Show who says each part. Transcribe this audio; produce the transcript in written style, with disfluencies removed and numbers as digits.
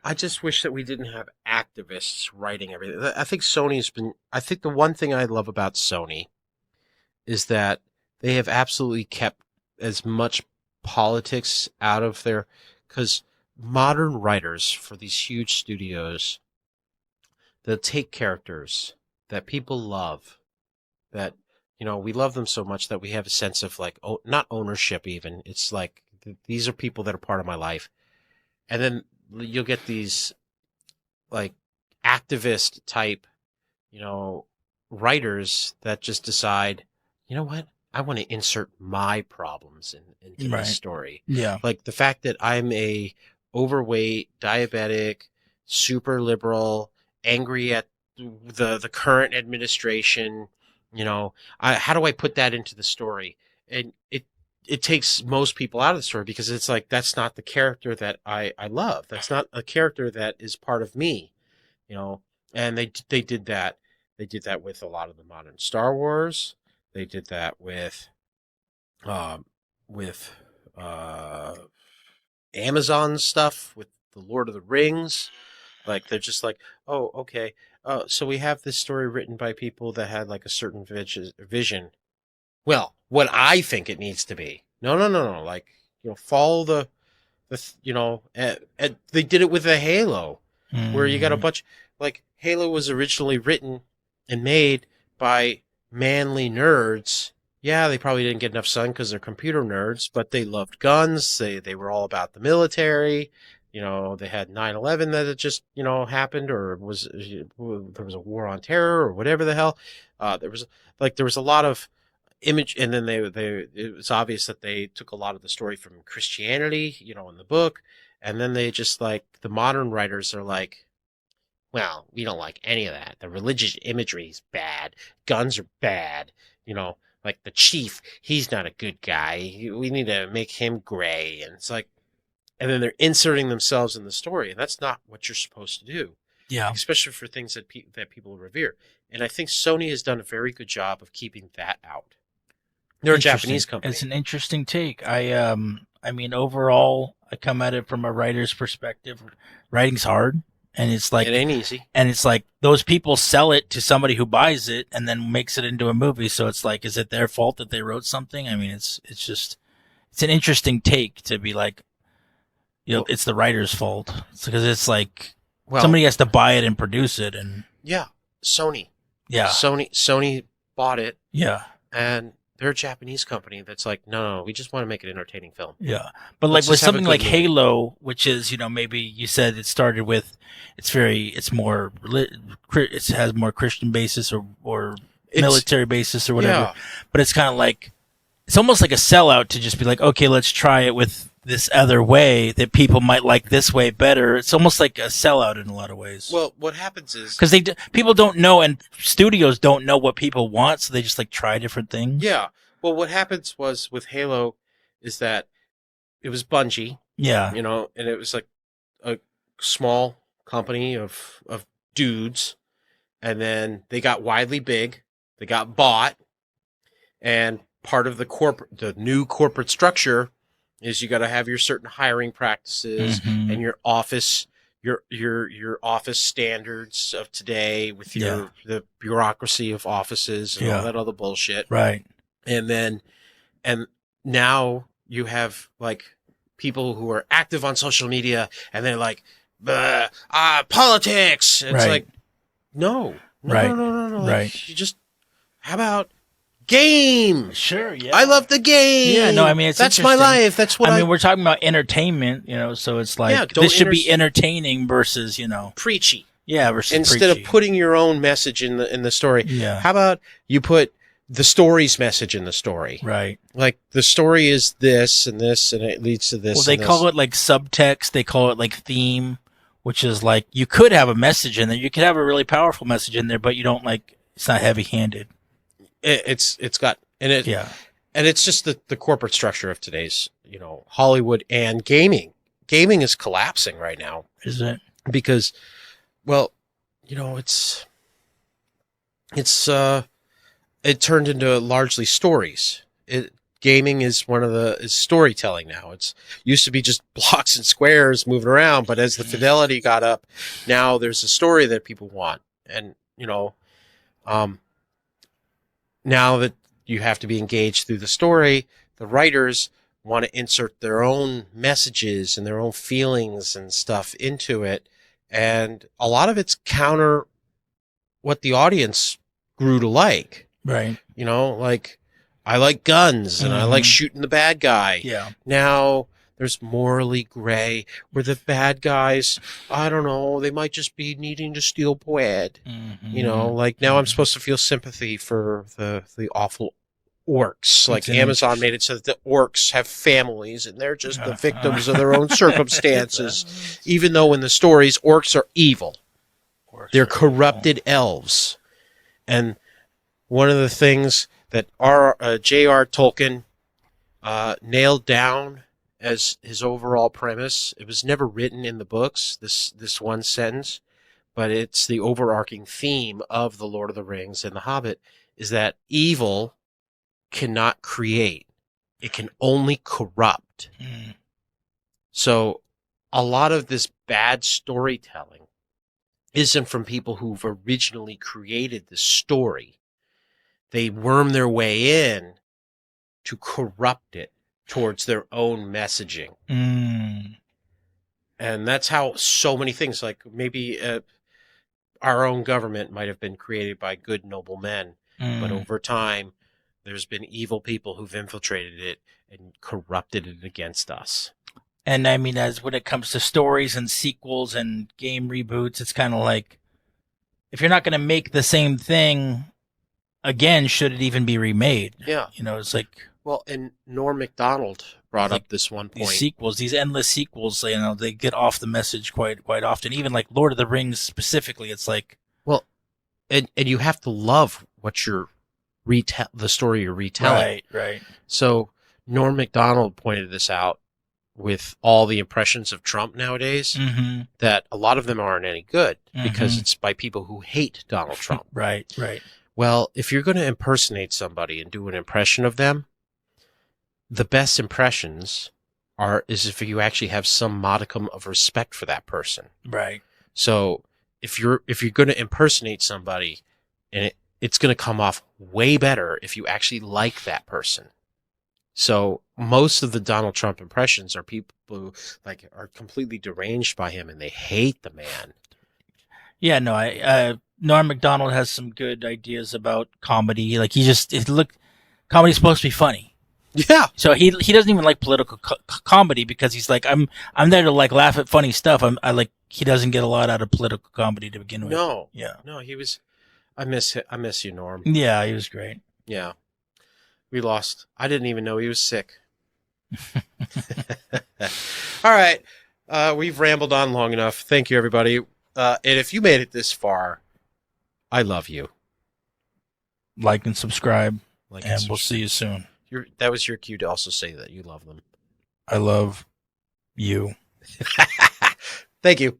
Speaker 1: I just wish that we didn't have activists writing everything. I think Sony's been. I think the one thing I love about Sony is that they have absolutely kept as much politics out of their. Because modern writers for these huge studios that take characters that people love, that we love them so much that we have a sense of like, oh, not ownership even. It's like these are people that are part of my life, and then you'll get these like activist type, you know, writers that just decide, you know what, I want to insert my problems into this
Speaker 2: Right.
Speaker 1: story.
Speaker 2: Yeah.
Speaker 1: Like the fact that I'm a overweight, diabetic, super liberal, angry at the current administration. How do I put that into the story? And it takes most people out of the story because it's like that's not the character that I love. That's not a character that is part of me, you know. And they did that. They did that with a lot of the modern Star Wars. They did that um, with uh, Amazon stuff, with the Lord of the Rings. Like they're just like, oh, okay. So we have this story written by people that had like a certain vision. Well, what I think it needs to be. No, no, no, no. Like follow and they did it with the Halo, where you got a
Speaker 2: Mm,
Speaker 1: bunch like Halo was originally written and made by manly nerds. Yeah, they probably didn't get enough sun because they're computer nerds, but they loved guns. They were all about the military. They had 9/11 that had just happened, or there was a war on terror or whatever the hell. There was a lot of image, and then they it was obvious that they took a lot of the story from Christianity, in the book, and then they just like the modern writers are like, well, we don't like any of that. The religious imagery is bad. Guns are bad. Like the chief, he's not a good guy. We need to make him gray, and it's like, and then they're inserting themselves in the story, and that's not what you're supposed to do,
Speaker 2: yeah.
Speaker 1: especially for things that people revere. And I think Sony has done a very good job of keeping that out. They're a
Speaker 2: Interesting.
Speaker 1: Japanese
Speaker 2: It's
Speaker 1: company.
Speaker 2: an interesting take. I mean, overall, I come at it from a writer's perspective. Writing's hard, and
Speaker 1: It ain't easy.
Speaker 2: it's like those people sell it to somebody who buys it and then makes it into a movie. So it's like, is it their fault that they wrote something? I mean, it's just it's an interesting take to be like,
Speaker 1: Well,
Speaker 2: it's the writer's fault. It's because it's like
Speaker 1: well,
Speaker 2: somebody has to buy it and produce it, and
Speaker 1: yeah. Sony,
Speaker 2: yeah,
Speaker 1: Sony bought it,
Speaker 2: yeah.
Speaker 1: and they're a Japanese company that's like, no, no, we just want to make an entertaining film.
Speaker 2: Yeah, but like
Speaker 1: Let's
Speaker 2: with
Speaker 1: just have a
Speaker 2: something
Speaker 1: good
Speaker 2: like
Speaker 1: movie.
Speaker 2: Halo, which is maybe you said it started with, it's more it has more Christian basis or
Speaker 1: It's
Speaker 2: military basis or whatever,
Speaker 1: Yeah,
Speaker 2: but it's kind of like it's almost like a sellout to just be like, okay, let's try it with this other way that people might like this way better. It's almost like a sellout in a lot of ways
Speaker 1: well, what happens is,
Speaker 2: because people don't know and studios don't know what people want, so they just like try different things.
Speaker 1: yeah. Well, what happens was with Halo is that it was Bungie,
Speaker 2: Yeah,
Speaker 1: and it was like a small company of dudes, and then they got widely big. They got bought, and part of the new corporate structure is you got to have your certain hiring practices
Speaker 2: hmm,
Speaker 1: and your office standards of today with
Speaker 2: yeah,
Speaker 1: the bureaucracy of offices and all
Speaker 2: yeah,
Speaker 1: that other bullshit.
Speaker 2: right.
Speaker 1: And then and now you have like people who are active on social media and they're like politics. It's
Speaker 2: Right.
Speaker 1: like no, no, no,
Speaker 2: Right.
Speaker 1: no, no, no.
Speaker 2: Right.
Speaker 1: Like you just how about game?
Speaker 2: Sure.
Speaker 1: I
Speaker 2: Yeah.
Speaker 1: love the
Speaker 2: Yeah. No, I
Speaker 1: game.
Speaker 2: mean, it's
Speaker 1: That's my
Speaker 2: interesting.
Speaker 1: life. That's what
Speaker 2: I
Speaker 1: I
Speaker 2: mean, we're talking about entertainment, so it's
Speaker 1: yeah.
Speaker 2: like this
Speaker 1: Don't
Speaker 2: should be entertaining versus,
Speaker 1: preachy
Speaker 2: yeah, versus
Speaker 1: instead of
Speaker 2: preachy.
Speaker 1: putting your own message in the story.
Speaker 2: Yeah.
Speaker 1: How about you put the story's message in the story?
Speaker 2: Right.
Speaker 1: Like the story is this and this, and it leads to
Speaker 2: Well,
Speaker 1: this
Speaker 2: they
Speaker 1: and this.
Speaker 2: call it like subtext. They call it like theme, which is like you could have a message in there. You could have a really powerful message in there, but you don't like it's not heavy handed.
Speaker 1: It's got
Speaker 2: Yeah.
Speaker 1: and it's just the corporate structure of today's Hollywood and gaming. Gaming is collapsing right now
Speaker 2: Is it?
Speaker 1: because well, it's it turned into largely stories. gaming is is storytelling now. It's used to be just blocks and squares moving around, but as the fidelity got up, now there's a story that people want. And, now that you have to be engaged through the story, the writers want to insert their own messages and their own feelings and stuff into it. And a lot of it's counter what the audience grew to like.
Speaker 2: Right.
Speaker 1: Like I like guns and I like shooting the bad guy.
Speaker 2: Yeah.
Speaker 1: Now there's morally gray where the bad guys, I don't know, they might just be needing to steal bread. Like now I'm supposed to feel sympathy for the awful orcs. Like Amazon made it so that the orcs have families and they're just the victims of their own circumstances. Even though in the stories, orcs are evil. They're corrupted elves. And one of the things that J.R. Tolkien nailed down as his overall premise, it was never written in the books, this one sentence, but it's the overarching theme of The Lord of the Rings and The Hobbit, is that evil cannot create. It can only corrupt. So a lot of this bad storytelling isn't from people who've originally created the story. They worm their way in to corrupt it towards their own messaging. And that's how so many things, like maybe our own government might have been created by good, noble men, but over time, there's been evil people who've infiltrated it and corrupted it against us.
Speaker 2: And I mean, as when it comes to stories and sequels and game reboots, it's kind of like, if you're not going to make the same thing again, should it even be remade?
Speaker 1: Yeah.
Speaker 2: It's like...
Speaker 1: Well, and Norm Macdonald brought up this one point.
Speaker 2: These sequels, these endless sequels, they get off the message quite often. Even like Lord of the Rings specifically, it's like...
Speaker 1: Well, and you have to love what you're the story you're retelling.
Speaker 2: Right.
Speaker 1: So Norm Macdonald pointed this out with all the impressions of Trump nowadays, that a lot of them aren't any good because it's by people who hate Donald Trump.
Speaker 2: Right.
Speaker 1: Well, if you're going to impersonate somebody and do an impression of them, the best impressions is if you actually have some modicum of respect for that person.
Speaker 2: Right.
Speaker 1: So if you're going to impersonate somebody, and it's going to come off way better if you actually like that person. So most of the Donald Trump impressions are people who are completely deranged by him and they hate the man.
Speaker 2: Yeah, no, Norm Macdonald has some good ideas about comedy. Like comedy's supposed to be funny.
Speaker 1: Yeah.
Speaker 2: So he doesn't even like political comedy because he's like, I'm there to like laugh at funny stuff. He doesn't get a lot out of political comedy to begin with.
Speaker 1: No.
Speaker 2: Yeah.
Speaker 1: No, he was. I miss you, Norm.
Speaker 2: Yeah, he was great.
Speaker 1: Yeah. We lost. I didn't even know he was sick. All right. We've rambled on long enough. Thank you, everybody. And if you made it this far, I love you.
Speaker 2: Like and subscribe. We'll see you soon.
Speaker 1: That was your cue to also say that you love them.
Speaker 2: I love you.
Speaker 1: Thank you.